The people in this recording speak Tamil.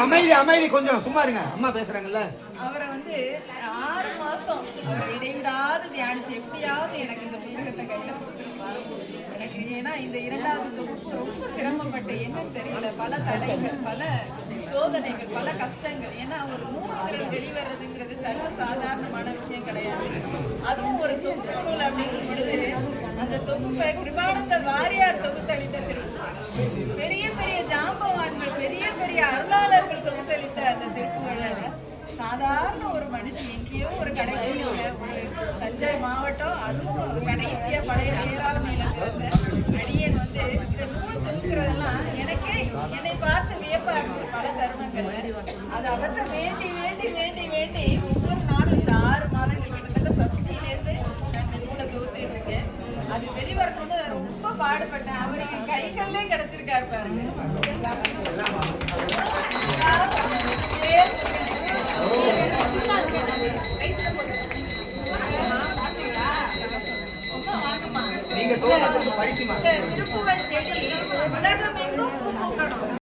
அமைதி அமைதி, கொஞ்சம் சும்மா இருங்க, அம்மா பேசுறாங்கல்ல. அவரை வந்து 6 மாசம் அவரை இடைவிடாது தியானிச்சு எப்படியாவது எனக்கு இந்த புத்தகத்தை கையில கொடுத்துருப்பாரு எனக்கு. ஏன்னா இந்த 2வது தொகுப்பு ரொம்ப சிரமப்பட்டு என்னன்னு தெரியல, பல தடைகள், பல சோதனைகள், பல கஷ்டங்கள். ஏன்னா ஒரு நூல் வெளிவர்றதுங்கிறது சர்வ சாதாரணமான விஷயம் கிடையாது. அதுவும் ஒரு தொகுப்பு நூல் அப்படிங்கும் பொழுது அந்த தொகுப்பை கிருபானந்த வாரியார் தொகுத்தளித்த திருக்குறள், பெரிய பெரிய ஜாம்பவான்கள், பெரிய பெரிய அருளாளர்கள் தொகுத்தளித்த அந்த திருக்குறளை சாதாரண ஒரு மனுஷன் எங்கேயோ ஒரு கடைசியில ஒரு தஞ்சை மாவட்டம், அதுவும் கடைசியா பழைய வேளாண்மையில பிறந்த அடியன் வந்து இந்த நூல் தொகுக்கிறதெல்லாம் எனக்கே என்னை பார்த்து வியப்பா இருக்கு பல தருணங்கள்ல. அது அவர்கிட்ட வேண்டி வேண்டி வேண்டி வேண்டி ஒவ்வொரு நாளும் இந்த 6 மாதங்கள் கிட்டத்தட்ட சஷ்டியிலேருந்து நான் இந்த நூலை தொகுத்துட்டு இருக்கேன். அது வெளிவரணும்னு ரொம்ப பாடுபட்டேன். அவர் என் கைகள்லே கிடைச்சிருக்காரு பாருங்க. நீங்க தோட்டத்துக்கு பரிசுமா திருப்புகழ் செடி உலகமெங்கும் பூ பூக்கணும்.